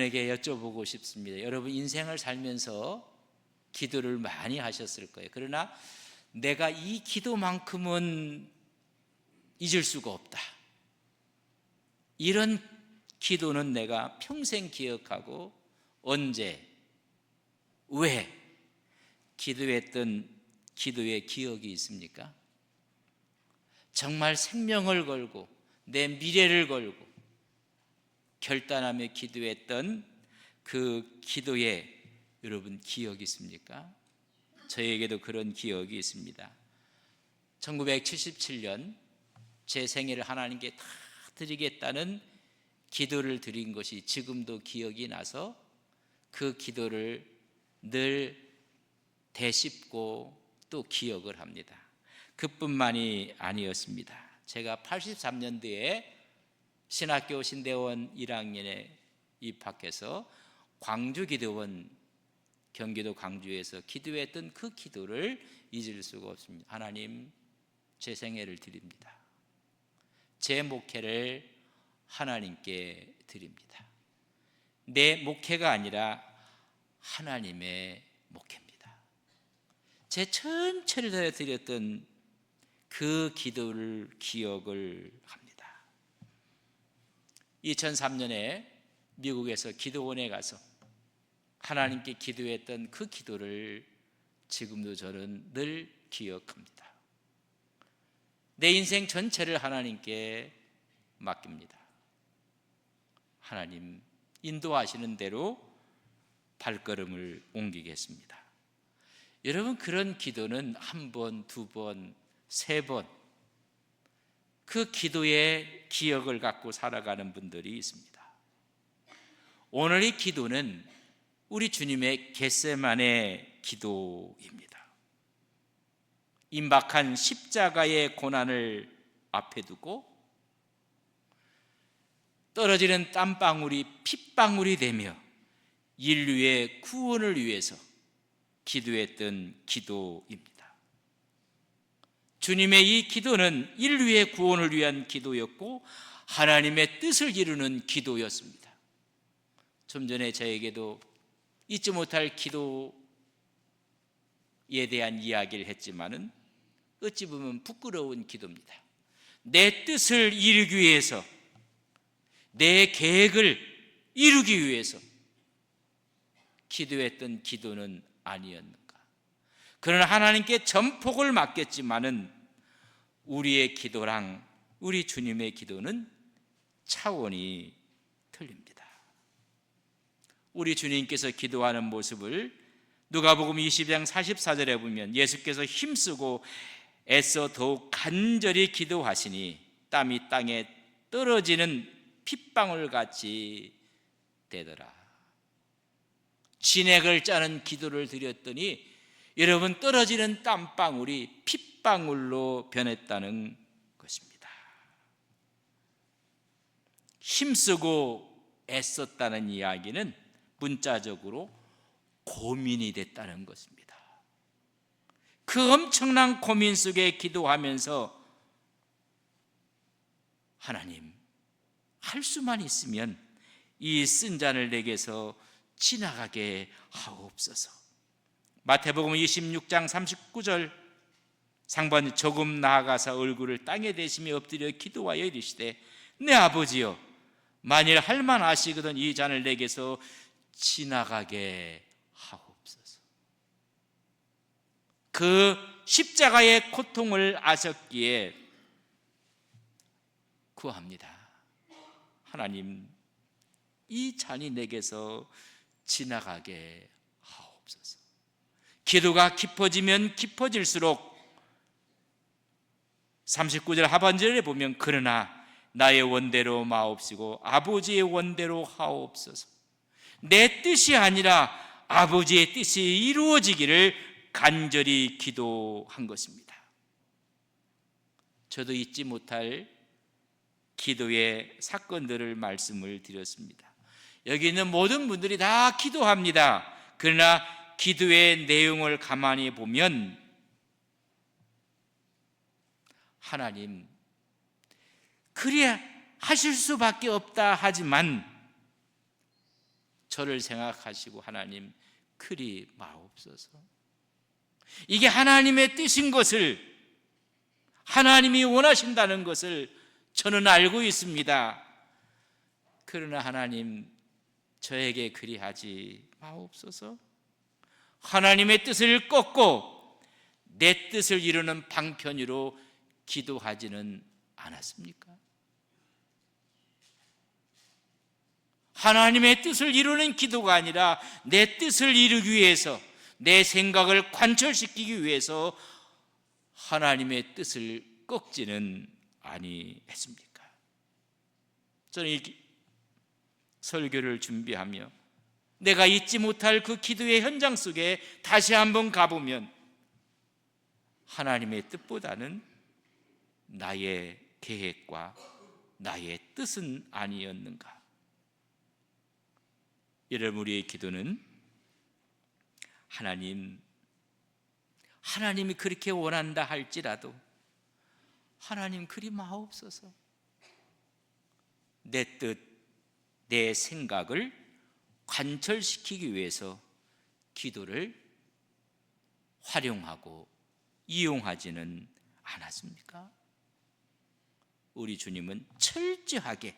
에게 여쭤보고 싶습니다. 여러분 인생을 살면서 기도를 많이 하셨을 거예요. 그러나 내가 이 기도만큼은 잊을 수가 없다, 이런 기도는 내가 평생 기억하고 언제, 왜 기도했던 기도의 기억이 있습니까? 정말 생명을 걸고 내 미래를 걸고 결단하며 기도했던 그 기도에 여러분 기억이 있습니까? 저에게도 그런 기억이 있습니다. 1977년 제 생애를 하나님께 다 드리겠다는 기도를 드린 것이 지금도 기억이 나서 그 기도를 늘 되씹고 또 기억을 합니다. 그뿐만이 아니었습니다. 제가 83년도에 신학교 신대원 1학년에 입학해서 광주기도원, 경기도 광주에서 기도했던 그 기도를 잊을 수가 없습니다. 하나님, 제 생애를 드립니다. 제 목회를 하나님께 드립니다. 내 목회가 아니라 하나님의 목회입니다. 제 전체를 다해 드렸던 그 기도를 기억을 합니다. 2003년에 미국에서 기도원에 가서 하나님께 기도했던 그 기도를 지금도 저는 늘 기억합니다. 내 인생 전체를 하나님께 맡깁니다. 하나님 인도하시는 대로 발걸음을 옮기겠습니다. 여러분, 그런 기도는 한 번, 두 번, 세 번 그 기도의 기억을 갖고 살아가는 분들이 있습니다. 오늘 이 기도는 우리 주님의 겟세마네 기도입니다. 임박한 십자가의 고난을 앞에 두고 떨어지는 땀방울이 핏방울이 되며 인류의 구원을 위해서 기도했던 기도입니다. 주님의 이 기도는 인류의 구원을 위한 기도였고 하나님의 뜻을 이루는 기도였습니다. 좀 전에 저에게도 잊지 못할 기도에 대한 이야기를 했지만은 어찌 보면 부끄러운 기도입니다. 내 뜻을 이루기 위해서, 내 계획을 이루기 위해서 기도했던 기도는 아니었는가. 그러나 하나님께 전폭을 맡겼지만은 우리의 기도랑 우리 주님의 기도는 차원이 틀립니다. 우리 주님께서 기도하는 모습을 누가복음 20장 44절에 보면 예수께서 힘쓰고 애써 더욱 간절히 기도하시니 땀이 땅에 떨어지는 핏방울같이 되더라. 진액을 짜는 기도를 드렸더니 여러분, 떨어지는 땀방울이 핏방울로 변했다는 것입니다. 힘쓰고 애썼다는 이야기는 문자적으로 고민이 됐다는 것입니다. 그 엄청난 고민 속에 기도하면서 하나님, 할 수만 있으면 이 쓴 잔을 내게서 지나가게 하옵소서. 마태복음 26장 39절 상반이 조금 나아가서 얼굴을 땅에 대시며 엎드려 기도하여 이르시되 내 아버지여, 만일 할 만하시거든 이 잔을 내게서 지나가게 하옵소서. 그 십자가의 고통을 아셨기에 구합니다. 하나님, 이 잔이 내게서 지나가게 하옵소서. 기도가 깊어지면 깊어질수록 39절 하반절에 보면 그러나 나의 원대로 마옵시고 아버지의 원대로 하옵소서. 내 뜻이 아니라 아버지의 뜻이 이루어지기를 간절히 기도한 것입니다. 저도 잊지 못할 기도의 사건들을 말씀을 드렸습니다. 여기 있는 모든 분들이 다 기도합니다. 그러나 기도의 내용을 가만히 보면 하나님, 그래야 하실 수밖에 없다 하지만 저를 생각하시고 하나님 그리 마옵소서. 이게 하나님의 뜻인 것을, 하나님이 원하신다는 것을 저는 알고 있습니다. 그러나 하나님 저에게 그리하지 마옵소서. 하나님의 뜻을 꺾고 내 뜻을 이루는 방편으로 기도하지는 않았습니까? 하나님의 뜻을 이루는 기도가 아니라 내 뜻을 이루기 위해서, 내 생각을 관철시키기 위해서 하나님의 뜻을 꺾지는 아니했습니까? 저는 이 설교를 준비하며 내가 잊지 못할 그 기도의 현장 속에 다시 한번 가보면 하나님의 뜻보다는 나의 계획과 나의 뜻은 아니었는가? 여러분, 우리의 기도는 하나님이 그렇게 원한다 할지라도 하나님 그리 마옵소서. 내 뜻, 내 생각을 관철시키기 위해서 기도를 활용하고 이용하지는 않았습니까? 우리 주님은 철저하게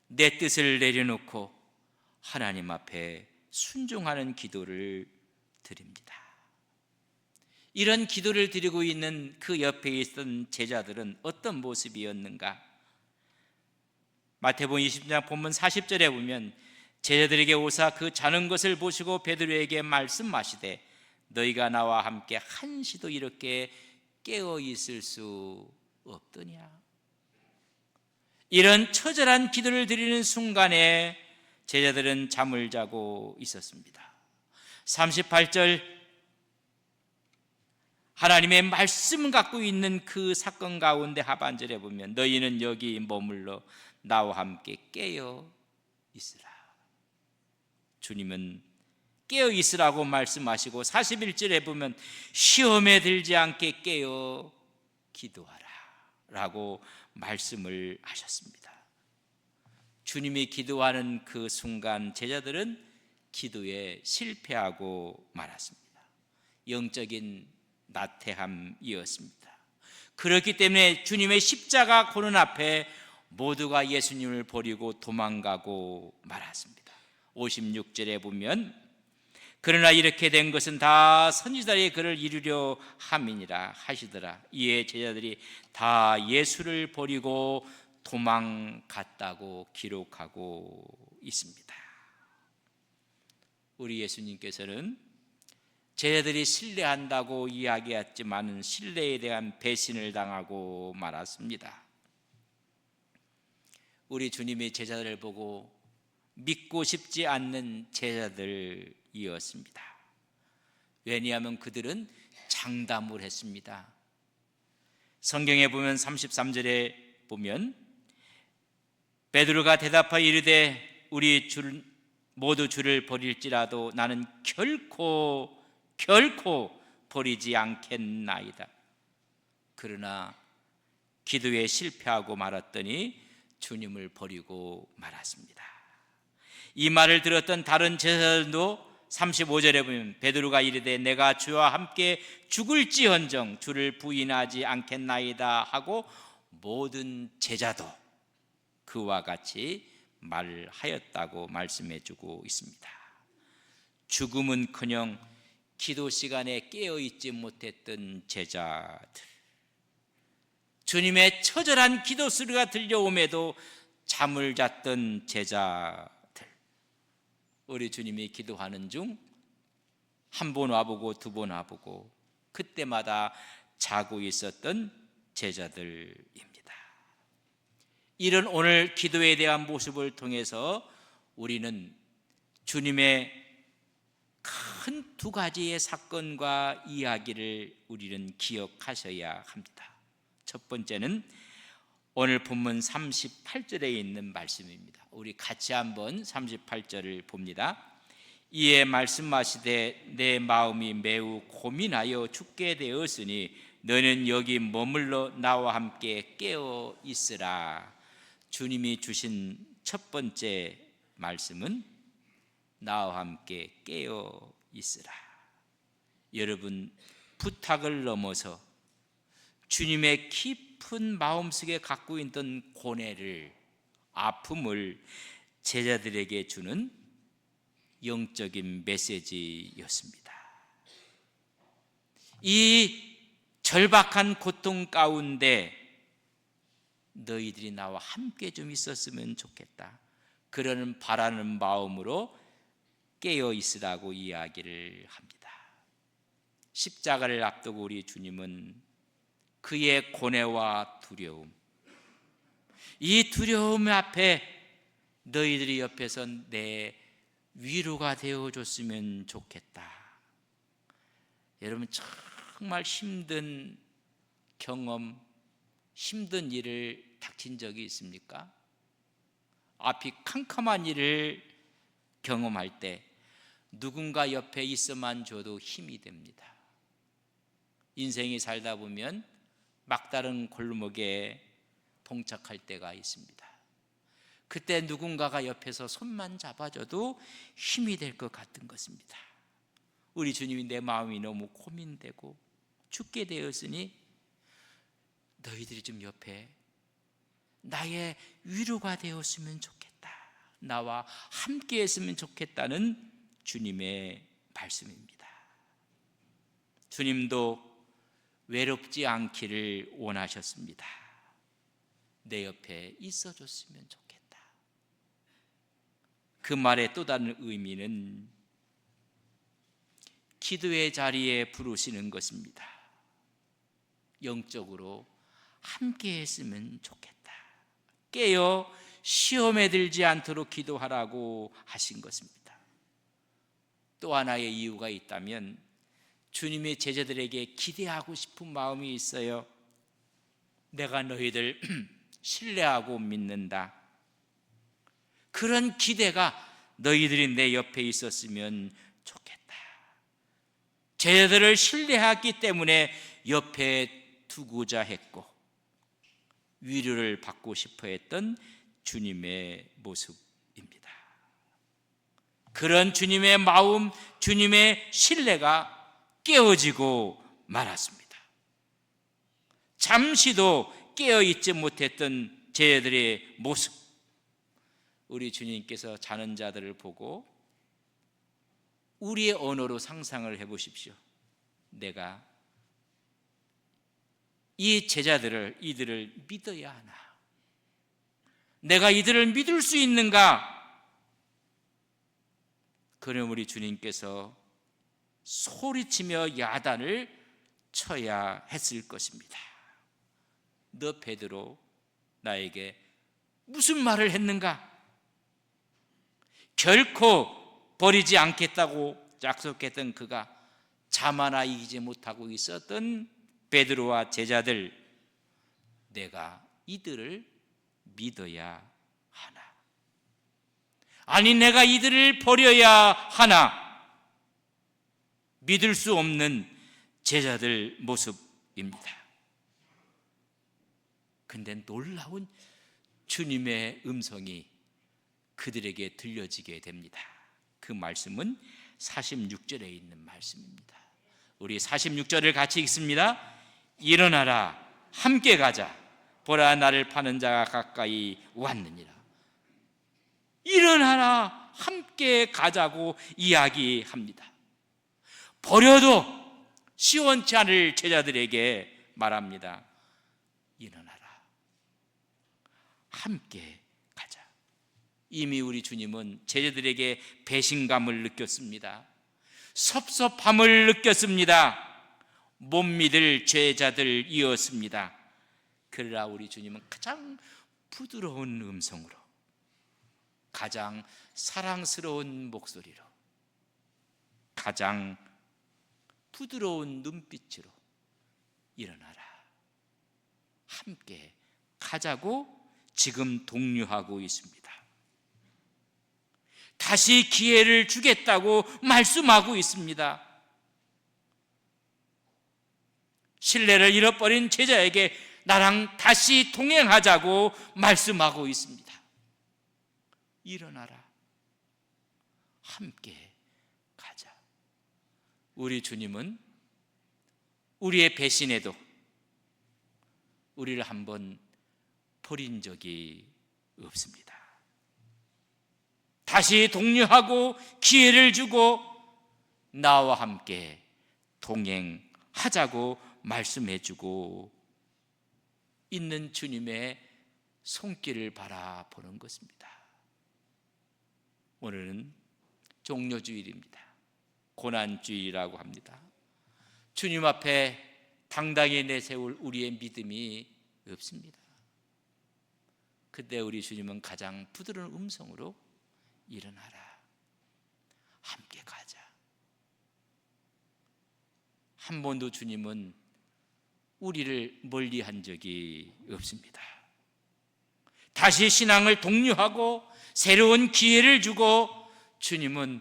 내 뜻을 내려놓고 하나님 앞에 순종하는 기도를 드립니다. 이런 기도를 드리고 있는 그 옆에 있던 제자들은 어떤 모습이었는가? 마태복음 20장 본문 40절에 보면 제자들에게 오사 그 자는 것을 보시고 베드로에게 말씀하시되 너희가 나와 함께 한시도 이렇게 깨어 있을 수 없더냐. 이런 처절한 기도를 드리는 순간에 제자들은 잠을 자고 있었습니다. 38절 하나님의 말씀을 갖고 있는 그 사건 가운데 하반절에 보면 너희는 여기 머물러 나와 함께 깨어 있으라. 주님은 깨어 있으라고 말씀하시고 41절에 보면 시험에 들지 않게 깨어 기도하라 라고 말씀을 하셨습니다. 주님이 기도하는 그 순간 제자들은 기도에 실패하고 말았습니다. 영적인 나태함이었습니다. 그렇기 때문에 주님의 십자가 고난 앞에 모두가 예수님을 버리고 도망가고 말았습니다. 56절에 보면 그러나 이렇게 된 것은 다 선지자의 글을 이루려 함이니라 하시더라. 이에 제자들이 다 예수를 버리고 도망갔다고 기록하고 있습니다. 우리 예수님께서는 제자들이 신뢰한다고 이야기했지만 신뢰에 대한 배신을 당하고 말았습니다. 우리 주님이 제자들을 보고 믿고 싶지 않는 제자들이었습니다. 왜냐하면 그들은 장담을 했습니다. 성경에 보면 33절에 보면 베드로가 대답하여 이르되 우리 모두 주를 버릴지라도 나는 결코 버리지 않겠나이다. 그러나 기도에 실패하고 말았더니 주님을 버리고 말았습니다. 이 말을 들었던 다른 제자들도 35절에 보면 베드로가 이르되 내가 주와 함께 죽을지언정 주를 부인하지 않겠나이다 하고 모든 제자도 그와 같이 말하였다고 말씀해 주고 있습니다. 죽음은커녕 기도 시간에 깨어있지 못했던 제자들, 주님의 처절한 기도 소리가 들려옴에도 잠을 잤던 제자들, 우리 주님이 기도하는 중 한 번 와보고 두 번 와보고 그때마다 자고 있었던 제자들입니다. 이런 오늘 기도에 대한 모습을 통해서 우리는 주님의 큰 두 가지의 사건과 이야기를 우리는 기억하셔야 합니다. 첫 번째는 오늘 본문 38절에 있는 말씀입니다. 우리 같이 한번 38절을 봅니다. 이에 말씀하시되 내 마음이 매우 고민하여 죽게 되었으니 너는 여기 머물러 나와 함께 깨어 있으라. 주님이 주신 첫 번째 말씀은 나와 함께 깨어 있으라. 여러분, 부탁을 넘어서 주님의 깊은 마음속에 갖고 있던 고뇌를, 아픔을 제자들에게 주는 영적인 메시지였습니다. 이 절박한 고통 가운데 너희들이 나와 함께 좀 있었으면 좋겠다, 그러는 바라는 마음으로 깨어 있으라고 이야기를 합니다. 십자가를 앞두고 우리 주님은 그의 고뇌와 두려움, 이 두려움 앞에 너희들이 옆에서 내 위로가 되어줬으면 좋겠다. 여러분, 정말 힘든 경험, 힘든 일을 닥친 적이 있습니까? 앞이 캄캄한 일을 경험할 때 누군가 옆에 있어만 줘도 힘이 됩니다. 인생이 살다 보면 막다른 골목에 봉착할 때가 있습니다. 그때 누군가가 옆에서 손만 잡아줘도 힘이 될 것 같은 것입니다. 우리 주님이 내 마음이 너무 고민되고 죽게 되었으니 너희들이 좀 옆에 나의 위로가 되었으면 좋겠다, 나와 함께 했으면 좋겠다는 주님의 말씀입니다. 주님도 외롭지 않기를 원하셨습니다. 내 옆에 있어줬으면 좋겠다. 그 말의 또 다른 의미는 기도의 자리에 부르시는 것입니다. 영적으로 함께 했으면 좋겠다, 깨어 시험에 들지 않도록 기도하라고 하신 것입니다. 또 하나의 이유가 있다면 주님의 제자들에게 기대하고 싶은 마음이 있어요. 내가 너희들 신뢰하고 믿는다, 그런 기대가 너희들이 내 옆에 있었으면 좋겠다. 제자들을 신뢰하기 때문에 옆에 두고자 했고 위로를 받고 싶어 했던 주님의 모습입니다. 그런 주님의 마음, 주님의 신뢰가 깨어지고 말았습니다. 잠시도 깨어있지 못했던 제자들의 모습, 우리 주님께서 자는 자들을 보고 우리의 언어로 상상을 해보십시오. 내가 이 제자들을, 이들을 믿어야 하나? 내가 이들을 믿을 수 있는가? 그럼 우리 주님께서 소리치며 야단을 쳐야 했을 것입니다. 너 베드로, 나에게 무슨 말을 했는가? 결코 버리지 않겠다고 약속했던 그가 잠 하나 이기지 못하고 있었던 베드로와 제자들, 내가 이들을 믿어야 하나? 아니, 내가 이들을 버려야 하나? 믿을 수 없는 제자들 모습입니다. 근데 놀라운 주님의 음성이 그들에게 들려지게 됩니다. 그 말씀은 46절에 있는 말씀입니다. 우리 46절을 같이 읽습니다. 일어나라, 함께 가자. 보라, 나를 파는 자가 가까이 왔느니라. 일어나라, 함께 가자고 이야기합니다. 버려도 시원치 않을 제자들에게 말합니다. 일어나라, 함께 가자. 이미 우리 주님은 제자들에게 배신감을 느꼈습니다. 섭섭함을 느꼈습니다. 못 믿을 제자들이었습니다. 그러나 우리 주님은 가장 부드러운 음성으로, 가장 사랑스러운 목소리로, 가장 부드러운 눈빛으로 일어나라, 함께 가자고 지금 독려하고 있습니다. 다시 기회를 주겠다고 말씀하고 있습니다. 신뢰를 잃어버린 제자에게 나랑 다시 동행하자고 말씀하고 있습니다. 일어나라, 함께 가자. 우리 주님은 우리의 배신에도 우리를 한번 버린 적이 없습니다. 다시 독려하고 기회를 주고 나와 함께 동행하자고 말씀해주고 있는 주님의 손길을 바라보는 것입니다. 오늘은 종료주일입니다. 고난주일이라고 합니다. 주님 앞에 당당히 내세울 우리의 믿음이 없습니다. 그때 우리 주님은 가장 부드러운 음성으로 일어나라, 함께 가자. 한 번도 주님은 우리를 멀리한 적이 없습니다. 다시 신앙을 독려하고 새로운 기회를 주고 주님은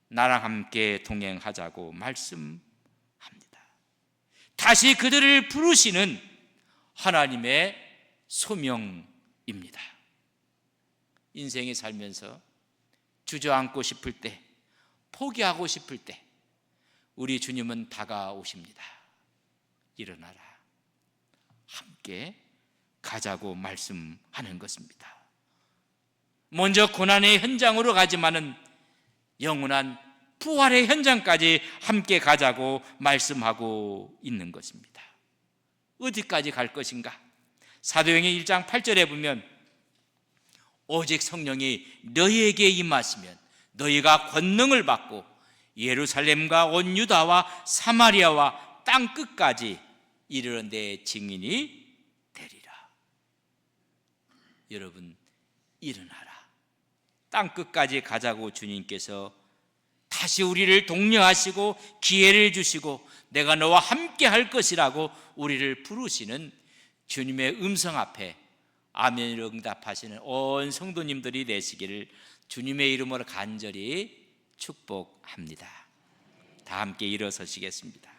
나랑 함께 동행하자고 말씀합니다. 다시 그들을 부르시는 하나님의 소명입니다. 인생에 살면서 주저앉고 싶을 때, 포기하고 싶을 때 우리 주님은 다가오십니다. 일어나라, 함께 가자고 말씀하는 것입니다. 먼저 고난의 현장으로 가지만은 영원한 부활의 현장까지 함께 가자고 말씀하고 있는 것입니다. 어디까지 갈 것인가? 사도행전 1장 8절에 보면 오직 성령이 너희에게 임하시면 너희가 권능을 받고 예루살렘과 온 유다와 사마리아와 땅 끝까지 이르는 데 증인이 되리라. 여러분, 일어나라, 땅 끝까지 가자고 주님께서 다시 우리를 독려하시고 기회를 주시고 내가 너와 함께 할 것이라고 우리를 부르시는 주님의 음성 앞에 아멘으로 응답하시는 온 성도님들이 되시기를 주님의 이름으로 간절히 축복합니다. 다 함께 일어서시겠습니다.